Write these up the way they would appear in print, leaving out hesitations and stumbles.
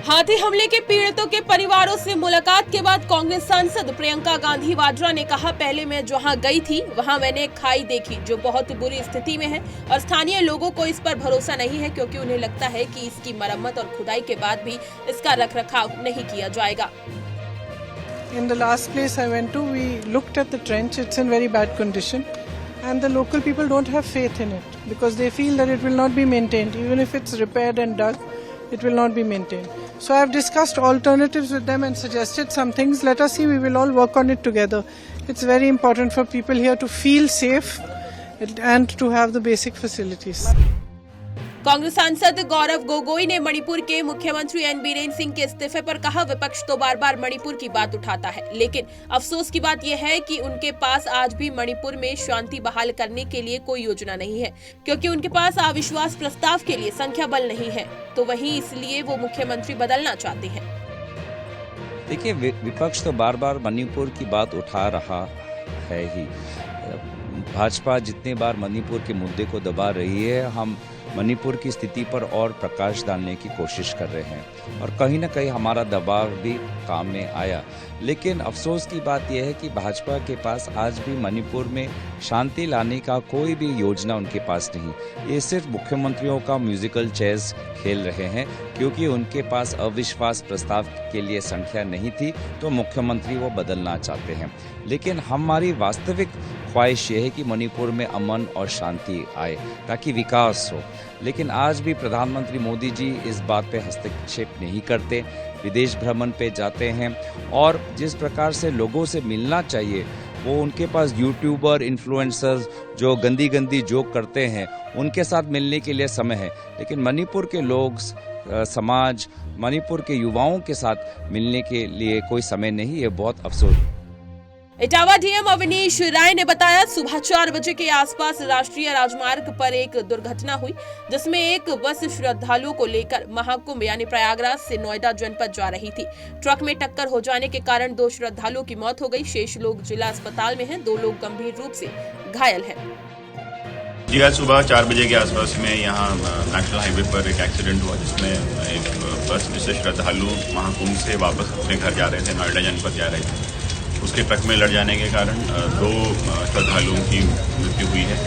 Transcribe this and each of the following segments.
हाथी हमले के पीड़ितों के परिवारों से मुलाकात के बाद कांग्रेस सांसद प्रियंका गांधी वाड्रा ने कहा, पहले मैं जहां गई थी वहां मैंने एक खाई देखी जो बहुत बुरी स्थिति में है और स्थानीय लोगों को इस पर भरोसा नहीं है क्योंकि उन्हें लगता है कि इसकी मरम्मत और खुदाई के बाद भी इसका रखरखाव नहीं किया जाएगा। In the last place I went to, we looked at the trench. It's in very bad condition, and the local people don't have faith in it because they feel that it will not be maintained. Even if it's repaired and dug, it will not be maintained. So I have discussed alternatives with them and suggested some things. Let us see, we will all work on it together. It's very important for people here to feel safe and to have the basic facilities. Congress सांसद गौरव गोगोई ने मणिपुर के मुख्यमंत्री N Biren Singh के इस्तीफे पर कहा, विपक्ष तो बार बार मणिपुर की बात उठाता है, लेकिन अफसोस की बात यह है कि उनके पास आज भी मणिपुर में शांति बहाल करने के लिए कोई योजना नहीं है क्योंकि उनके पास अविश्वास प्रस्ताव के लिए संख्या बल नहीं है, तो वहीं इसलिए वो मुख्यमंत्री बदलना चाहते हैं। देखिए, विपक्ष तो बार बार मणिपुर की बात उठा रहा है ही। भाजपा जितने बार मणिपुर के मुद्दे को दबा रही है, हम मणिपुर की स्थिति पर और प्रकाश डालने की कोशिश कर रहे हैं और कहीं ना कहीं हमारा दबाव भी काम में आया। लेकिन अफसोस की बात यह है कि भाजपा के पास आज भी मणिपुर में शांति लाने का कोई भी योजना उनके पास नहीं। ये सिर्फ मुख्यमंत्रियों का म्यूजिकल चेस खेल रहे हैं क्योंकि उनके पास अविश्वास प्रस्ताव के लिए संख्या नहीं थी तो मुख्यमंत्री वो बदलना चाहते हैं। लेकिन हमारी वास्तविक ख्वाहिश ये है कि मणिपुर में अमन और शांति आए ताकि विकास हो। लेकिन आज भी प्रधानमंत्री मोदी जी इस बात पे हस्तक्षेप नहीं करते, विदेश भ्रमण पे जाते हैं और जिस प्रकार से लोगों से मिलना चाहिए वो उनके पास यूट्यूबर इन्फ्लुएंसर्स जो गंदी गंदी जोक करते हैं उनके साथ मिलने के लिए समय है, लेकिन मणिपुर के लोग समाज मणिपुर के युवाओं के साथ मिलने के लिए कोई समय नहीं। ये बहुत अफसोस। इटावा डीएम अवनीश राय ने बताया, सुबह 4 बजे के आसपास राष्ट्रीय राजमार्ग पर एक दुर्घटना हुई जिसमें एक बस श्रद्धालुओं को लेकर महाकुंभ यानी प्रयागराज से नोएडा जनपद जा रही थी। ट्रक में टक्कर हो जाने के कारण 2 श्रद्धालुओं की मौत हो गई। शेष लोग जिला अस्पताल में हैं, 2 लोग गंभीर रूप से घायल हैं। जी, आज सुबह 4 बजे के आसपास में यहाँ नेशनल हाईवे पर एक एक्सीडेंट हुआ जिसमें एक बस में से श्रद्धालु महाकुंभ से वापस अपने घर जा रहे थे, नोएडा जनपद जा रहे थे। उसके ट्रक में लड़ जाने के कारण 2 श्रद्धालुओं की मृत्यु हुई है।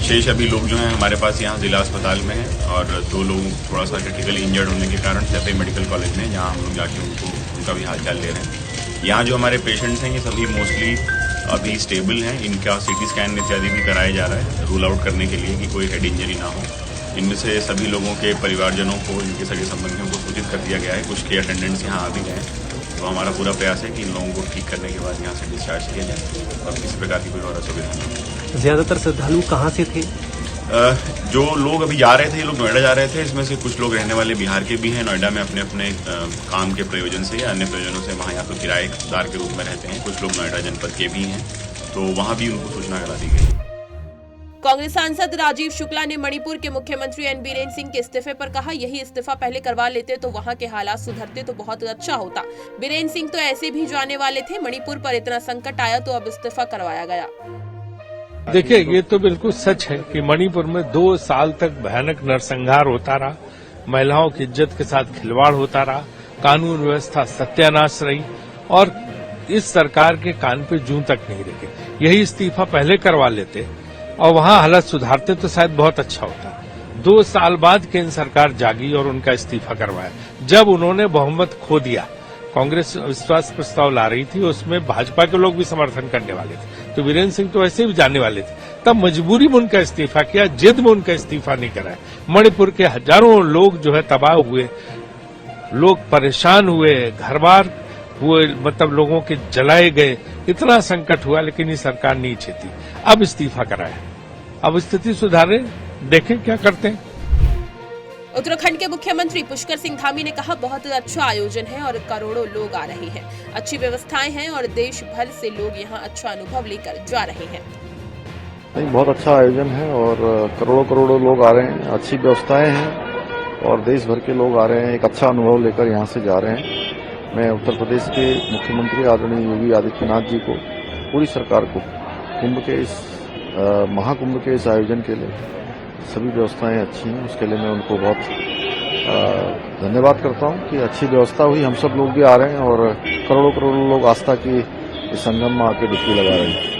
शेष अभी लोग जो हैं हमारे पास यहाँ जिला अस्पताल में हैं और 2 लोग थोड़ा सा क्रिटिकली इंजर्ड होने के कारण सैफई मेडिकल कॉलेज में जहाँ हम लोग जाके उनका भी हालचाल ले रहे हैं। यहाँ जो हमारे पेशेंट्स हैं ये सभी मोस्टली अभी स्टेबल हैं। इनका सीटी स्कैन इत्यादि भी कराया जा रहा है रूल आउट करने के लिए कि कोई हेड इंजरी ना हो। इनमें से सभी लोगों के परिवारजनों को, इनके सगे संबंधियों को सूचित कर दिया गया है। कुछ के अटेंडेंट्स यहाँ आ भी गए हैं, तो हमारा पूरा प्रयास है कि इन लोगों को ठीक करने के बाद यहाँ से डिस्चार्ज किया जाए और किसी प्रकार की कोई और असुविधा नहीं हो। ज्यादातर श्रद्धालु कहाँ से थे? जो लोग अभी जा रहे थे, ये लोग नोएडा जा रहे थे। इसमें से कुछ लोग रहने वाले बिहार के भी हैं, नोएडा में अपने अपने काम के प्रयोजन से या अन्य प्रयोजनों से वहाँ या तो किराएदार के रूप में रहते हैं। कुछ लोग नोएडा जनपद के भी हैं, तो वहाँ भी उनको सूचना करा दी गई। कांग्रेस सांसद राजीव शुक्ला ने मणिपुर के मुख्यमंत्री एन बीरेन सिंह के इस्तीफे पर कहा, यही इस्तीफा पहले करवा लेते तो वहां के हालात सुधरते तो बहुत अच्छा होता। बीरेन सिंह तो ऐसे भी जाने वाले थे, मणिपुर पर इतना संकट आया तो अब इस्तीफा करवाया गया। देखिए, ये तो बिल्कुल सच है कि मणिपुर में 2 साल तक भयानक नरसंहार होता रहा, महिलाओं की इज्जत के साथ खिलवाड़ होता रहा, कानून व्यवस्था सत्यानाश रही और इस सरकार के कान पे जूं तक नहीं रखे। यही इस्तीफा पहले करवा लेते और वहां हालत सुधारते तो शायद बहुत अच्छा होता। 2 साल बाद केंद्र सरकार जागी और उनका इस्तीफा करवाया। जब उन्होंने बहुमत खो दिया, कांग्रेस विश्वास प्रस्ताव ला रही थी, उसमें भाजपा के लोग भी समर्थन करने वाले थे, तो वीरेंद्र सिंह तो ऐसे भी जाने वाले थे। तब मजबूरी में उनका इस्तीफा किया, जिद में उनका इस्तीफा नहीं कराया। मणिपुर के हजारों लोग जो है तबाह हुए, लोग परेशान हुए, घर बार हुए, मतलब लोगों के जलाए गए, इतना संकट हुआ, लेकिन ये सरकार नहीं चाहती। अब इस्तीफा कराया, अब स्थिति सुधारे, देखें क्या करते हैं। उत्तराखंड के मुख्यमंत्री पुष्कर सिंह धामी ने कहा, बहुत अच्छा आयोजन है और करोड़ों लोग आ रहे हैं, अच्छी व्यवस्थाएं हैं और देश भर से लोग यहाँ अच्छा अनुभव लेकर जा रहे हैं। बहुत अच्छा आयोजन है और करोड़ों लोग आ रहे हैं, अच्छी व्यवस्थाएं हैं और देश भर के लोग आ रहे हैं, एक अच्छा अनुभव लेकर यहाँ से जा रहे हैं। मैं उत्तर प्रदेश के मुख्यमंत्री आदरणीय योगी आदित्यनाथ जी को, पूरी सरकार को कुंभ के इस महाकुंभ के इस आयोजन के लिए सभी व्यवस्थाएं अच्छी हैं, उसके लिए मैं उनको बहुत धन्यवाद करता हूं कि अच्छी व्यवस्था हुई, हम सब लोग भी आ रहे हैं और करोड़ों करोड़ों लोग आस्था की इस संगम में आके डुबकी लगा रहे हैं।